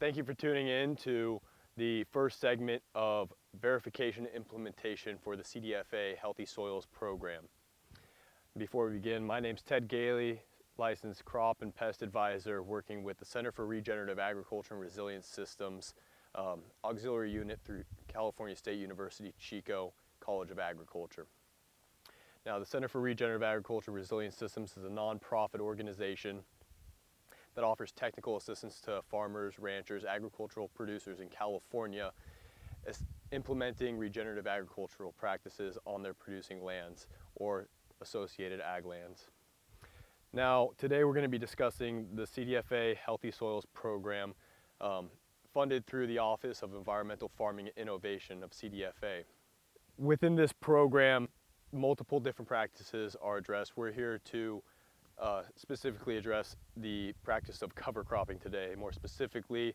Thank you for tuning in to the first segment of verification and implementation for the CDFA Healthy Soils Program. Before we begin, my name's Ted Gailey, licensed crop and pest advisor working with the Center for Regenerative Agriculture and Resilience Systems auxiliary unit through California State University, Chico College of Agriculture. Now, the Center for Regenerative Agriculture and Resilience Systems is a nonprofit organization that offers technical assistance to farmers, ranchers, agricultural producers in California implementing regenerative agricultural practices on their producing lands or associated ag lands. Now, today we're going to be discussing the CDFA Healthy Soils Program funded through the Office of Environmental Farming and Innovation of CDFA. Within this program, multiple different practices are addressed. We're here to specifically address the practice of cover cropping today, more specifically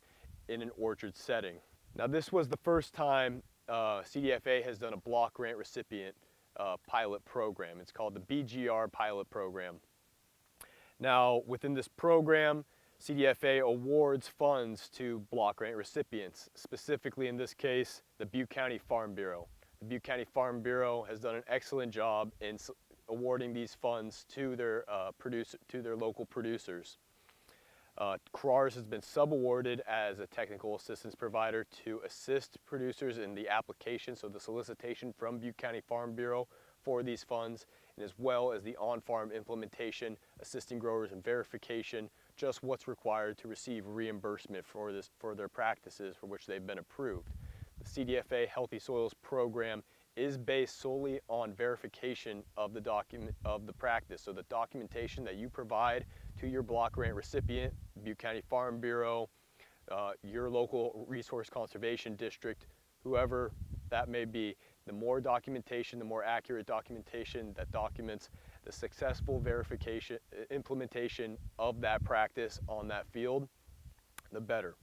in an orchard setting. Now, this was the first time CDFA has done a block grant recipient pilot program. It's called the BGR pilot program. Now, within this program, CDFA awards funds to block grant recipients, specifically in this case, the Butte County Farm Bureau. The Butte County Farm Bureau has done an excellent job in awarding these funds to their local producers. CRARS has been subawarded as a technical assistance provider to assist producers in the application, so the solicitation from Butte County Farm Bureau for these funds, and as well as the on-farm implementation, assisting growers in verification, just what's required to receive reimbursement for their practices for which they've been approved. The CDFA Healthy Soils Program is based solely on verification of the practice. So the documentation that you provide to your block grant recipient, Butte County Farm Bureau, your local resource conservation district, whoever that may be, the more documentation, the more accurate documentation that documents the successful verification, implementation of that practice on that field, the better.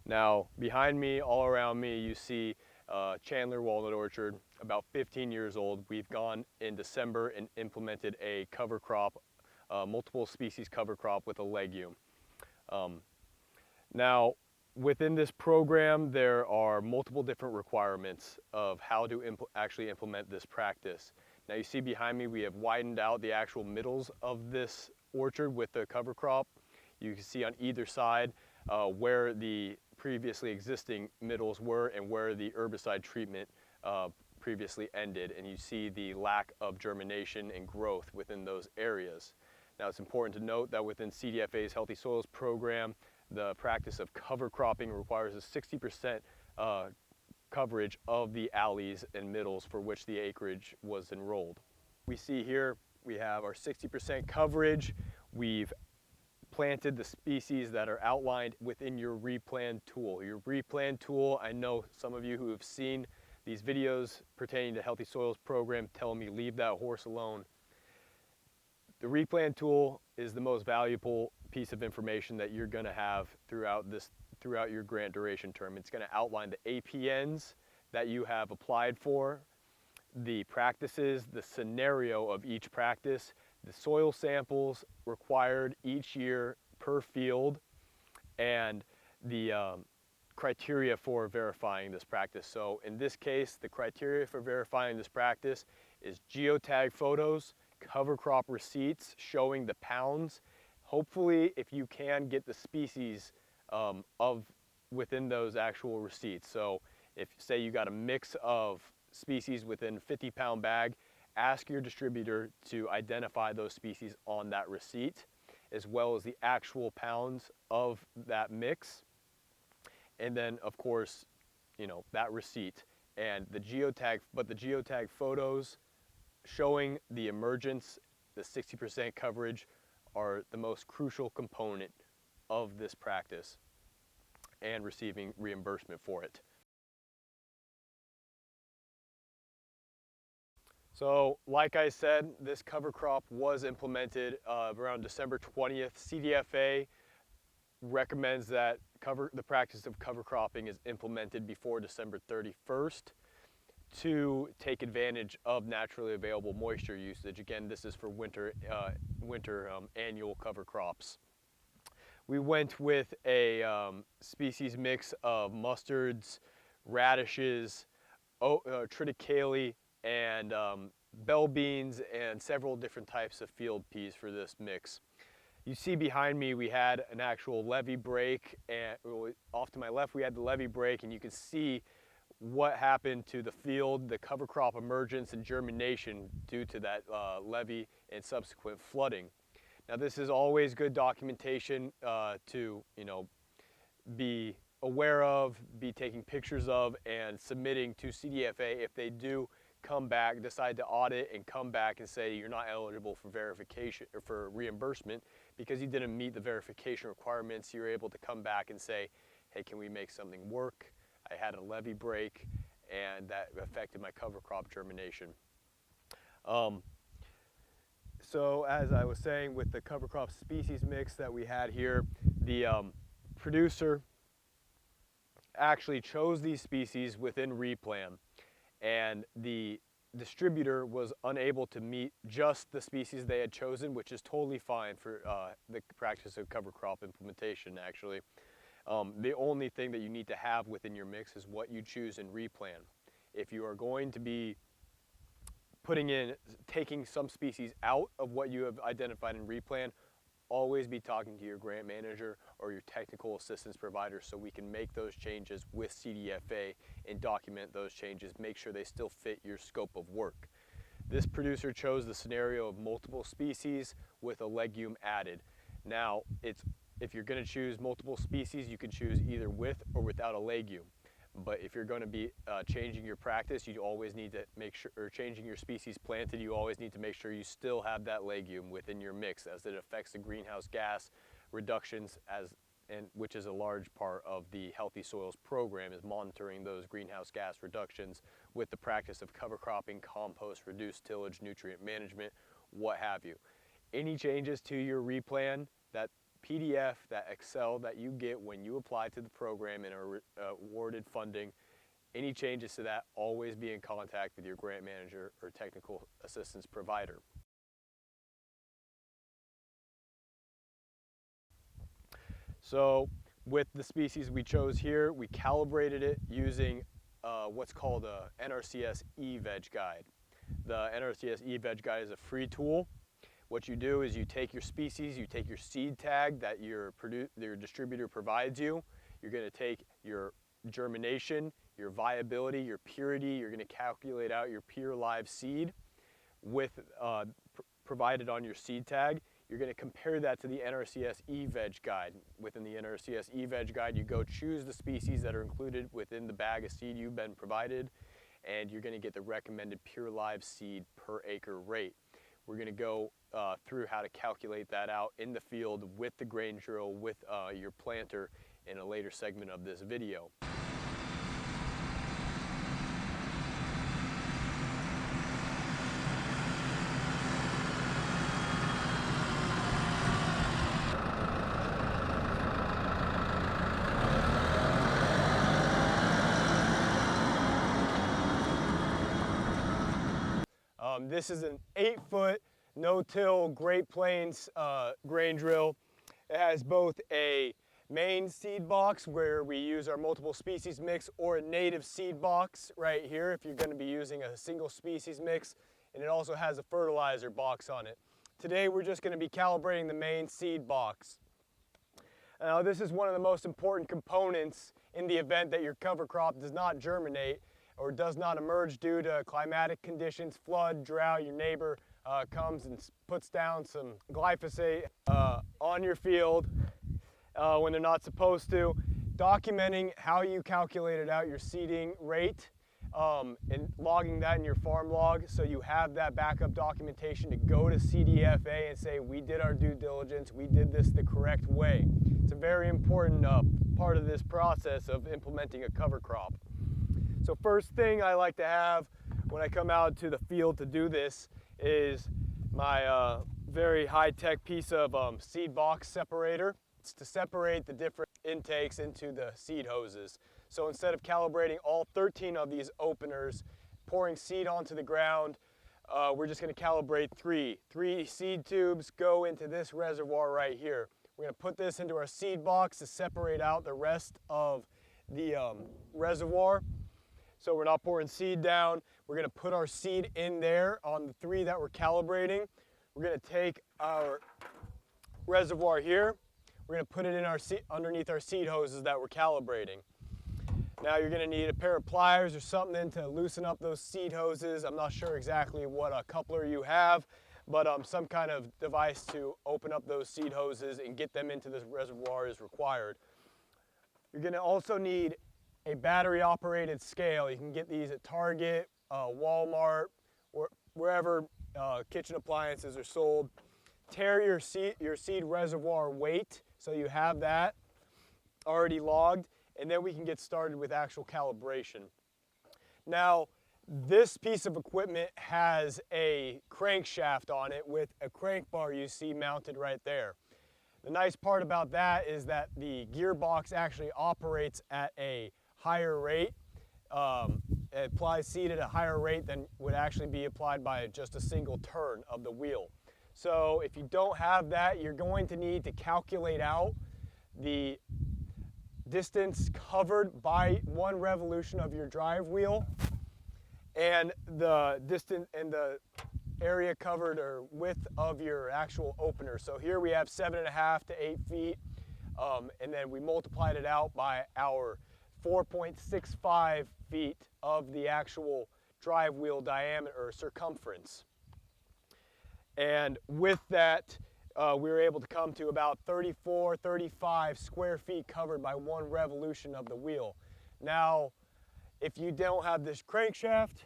Now, behind me, all around me, you see Chandler Walnut Orchard, about 15 years old. We've gone in December and implemented a cover crop, multiple species cover crop with a legume. Now, within this program, there are multiple different requirements of how to actually implement this practice. Now, you see behind me, we have widened out the actual middles of this orchard with the cover crop. You can see on either side where the previously existing middles were and where the herbicide treatment previously ended, and you see the lack of germination and growth within those areas. Now, it's important to note that within CDFA's Healthy Soils Program, the practice of cover cropping requires a 60% coverage of the alleys and middles for which the acreage was enrolled. We see here we have our 60% coverage. We've planted the species that are outlined within your replan tool. Your replan tool, I know some of you who have seen these videos pertaining to Healthy Soils Program tell me leave that horse alone. The replan tool is the most valuable piece of information that you're going to have throughout your grant duration term. It's going to outline the APNs that you have applied for, the practices, the scenario of each practice, the soil samples required each year per field, and the criteria for verifying this practice. So in this case, the criteria for verifying this practice is geotag photos, cover crop receipts showing the pounds. Hopefully, if you can, get the species within those actual receipts. So if, say, you got a mix of species within a 50-pound bag, ask your distributor to identify those species on that receipt, as well as the actual pounds of that mix. And then, of course, that receipt and the geotag, but the geotag photos showing the emergence, the 60% coverage, are the most crucial component of this practice and receiving reimbursement for it. So, like I said, this cover crop was implemented around December 20th. CDFA recommends that the practice of cover cropping is implemented before December 31st to take advantage of naturally available moisture usage. Again, this is for winter annual cover crops. we went with a species mix of mustards, radishes, triticale, and bell beans, and several different types of field peas for this mix. You see behind me we had an actual levee break, and off to my left we had the levee break, and you can see what happened to the field, the cover crop emergence and germination due to that levee and subsequent flooding. Now this is always good documentation to be aware of, be taking pictures of, and submitting to CDFA if they do come back, decide to audit and come back and say you're not eligible for verification or for reimbursement because you didn't meet the verification requirements. You're able to come back and say, hey, can we make something work? I had a levee break and that affected my cover crop germination. So as I was saying, with the cover crop species mix that we had here, the producer actually chose these species within replan, and the distributor was unable to meet just the species they had chosen, which is totally fine for the practice of cover crop implementation actually. The only thing that you need to have within your mix is what you choose in replan. If you are going to be taking some species out of what you have identified in replan, always be talking to your grant manager or your technical assistance provider so we can make those changes with CDFA and document those changes, make sure they still fit your scope of work. This producer chose the scenario of multiple species with a legume added. Now, if you're going to choose multiple species, you can choose either with or without a legume. But if you're going to be changing your practice, you always need to make sure, or changing your species planted, you always need to make sure you still have that legume within your mix, as it affects the greenhouse gas reductions, which is a large part of the Healthy Soils program, is monitoring those greenhouse gas reductions with the practice of cover cropping, compost, reduced tillage, nutrient management, what have you. Any changes to your replan, that PDF, that Excel that you get when you apply to the program and are awarded funding, any changes to that, always be in contact with your grant manager or technical assistance provider. So with the species we chose here, we calibrated it using what's called a NRCS eVeg guide. The NRCS eVeg guide is a free tool. What you do is you take your species, you take your seed tag that your distributor provides you, you're going to take your germination, your viability, your purity, you're going to calculate out your pure live seed with provided on your seed tag. You're going to compare that to the NRCS eVeg guide. Within the NRCS eVeg guide, you go choose the species that are included within the bag of seed you've been provided, and you're going to get the recommended pure live seed per acre rate. We're going to go through how to calculate that out in the field with the grain drill, with your planter in a later segment of this video. This is an 8-foot no-till Great Plains grain drill. It has both a main seed box where we use our multiple species mix, or a native seed box right here if you're going to be using a single species mix, and it also has a fertilizer box on it. Today we're just going to be calibrating the main seed box. Now this is one of the most important components in the event that your cover crop does not germinate or does not emerge due to climatic conditions, flood, drought. Your neighbor comes and puts down some glyphosate on your field when they're not supposed to. Documenting how you calculated out your seeding rate and logging that in your farm log, so you have that backup documentation to go to CDFA and say, we did our due diligence, we did this the correct way. It's a very important part of this process of implementing a cover crop. So first thing I like to have when I come out to the field to do this is my very high-tech piece of seed box separator. It's to separate the different intakes into the seed hoses. So instead of calibrating all 13 of these openers, pouring seed onto the ground, we're just going to calibrate three. 3 seed tubes go into this reservoir right here. We're going to put this into our seed box to separate out the rest of the reservoir. So we're not pouring seed down. We're going to put our seed in there on the 3 that we're calibrating. We're going to take our reservoir here. We're going to put it in our underneath our seed hoses that we're calibrating. Now you're going to need a pair of pliers or something to loosen up those seed hoses. I'm not sure exactly what a coupler you have, but some kind of device to open up those seed hoses and get them into this reservoir is required. You're going to also need a battery operated scale. You can get these at Target, Walmart, or wherever kitchen appliances are sold. Tare your seed reservoir weight so you have that already logged, and then we can get started with actual calibration. Now, this piece of equipment has a crankshaft on it with a crank bar you see mounted right there. The nice part about that is that the gearbox actually operates at a higher rate. It applies seed at a higher rate than would actually be applied by just a single turn of the wheel. So if you don't have that, you're going to need to calculate out the distance covered by 1 revolution of your drive wheel and the distance and the area covered or width of your actual opener. So here we have 7.5 to 8 feet, and then we multiplied it out by our 4.65 feet of the actual drive wheel diameter or circumference. And with that, we were able to come to about 34, 35 square feet covered by 1 revolution of the wheel. Now, if you don't have this crankshaft,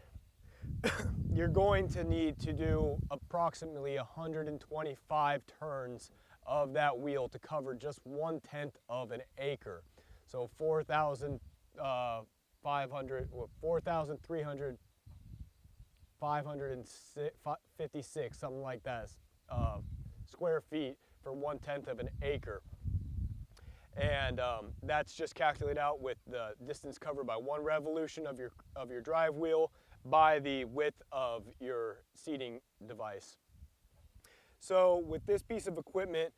you're going to need to do approximately 125 turns of that wheel to cover just 1/10 of an acre. So 4,356, something like that, square feet for 1/10 of an acre. And that's just calculated out with the distance covered by 1 revolution of your drive wheel by the width of your seeding device. So with this piece of equipment,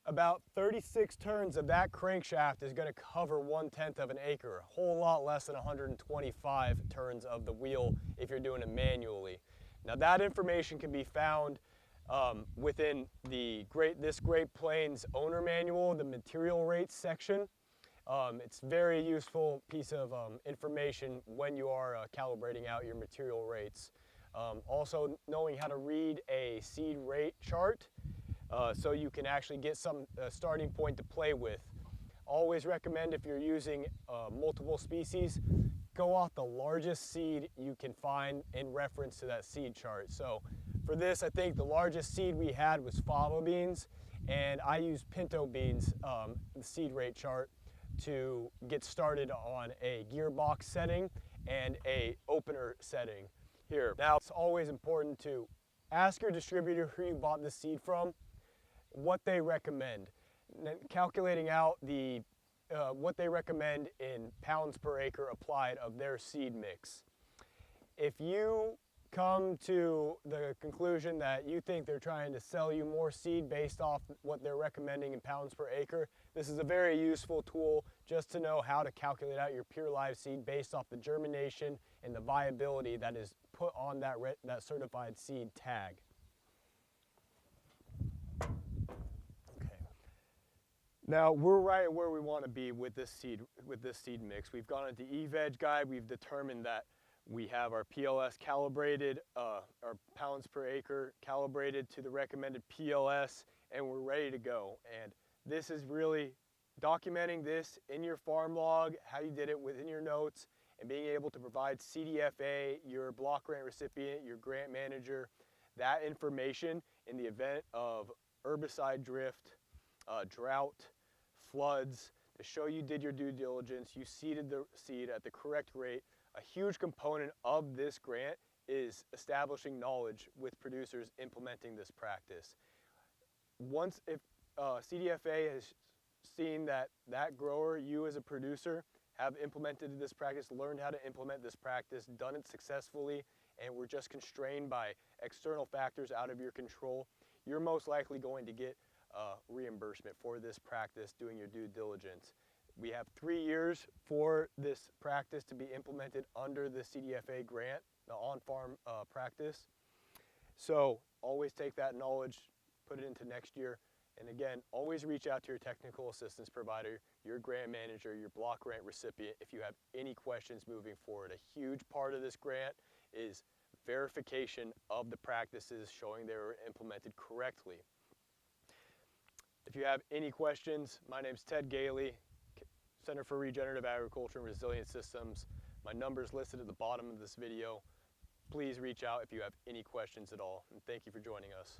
about 36 turns of that crankshaft is going to cover 1/10 of an acre, a whole lot less than 125 turns of the wheel if you're doing it manually. Now that information can be found within this Great Plains owner manual, the material rates section. It's a very useful piece of information when you are calibrating out your material rates. Also knowing how to read a seed rate chart so you can actually get some starting point to play with. Always recommend if you're using multiple species, go off the largest seed you can find in reference to that seed chart. So for this, I think the largest seed we had was fava beans, and I used pinto beans, the seed rate chart, to get started on a gearbox setting and a opener setting here. Now, it's always important to ask your distributor who you bought this seed from, what they recommend. Calculating out what they recommend in pounds per acre applied of their seed mix. If you come to the conclusion that you think they're trying to sell you more seed based off what they're recommending in pounds per acre, this is a very useful tool just to know how to calculate out your pure live seed based off the germination and the viability that is put on that certified seed tag. Now we're right where we want to be with this seed mix. We've gone into eVeg guide. We've determined that we have our PLS calibrated, our pounds per acre calibrated to the recommended PLS, and we're ready to go. And this is really documenting this in your farm log, how you did it within your notes, and being able to provide CDFA, your block grant recipient, your grant manager, that information in the event of herbicide drift, drought, floods, to show you did your due diligence, you seeded the seed at the correct rate. A huge component of this grant is establishing knowledge with producers implementing this practice. Once if CDFA has seen that grower, you as a producer, have implemented this practice, learned how to implement this practice, done it successfully, and we're just constrained by external factors out of your control, you're most likely going to get reimbursement for this practice, doing your due diligence. We have 3 years for this practice to be implemented under the CDFA grant, the on-farm practice. So always take that knowledge, put it into next year. And again, always reach out to your technical assistance provider, your grant manager, your block grant recipient if you have any questions moving forward. A huge part of this grant is verification of the practices showing they were implemented correctly. If you have any questions, my name's Ted Gailey, Center for Regenerative Agriculture and Resilient Systems. My number is listed at the bottom of this video. Please reach out if you have any questions at all, and thank you for joining us.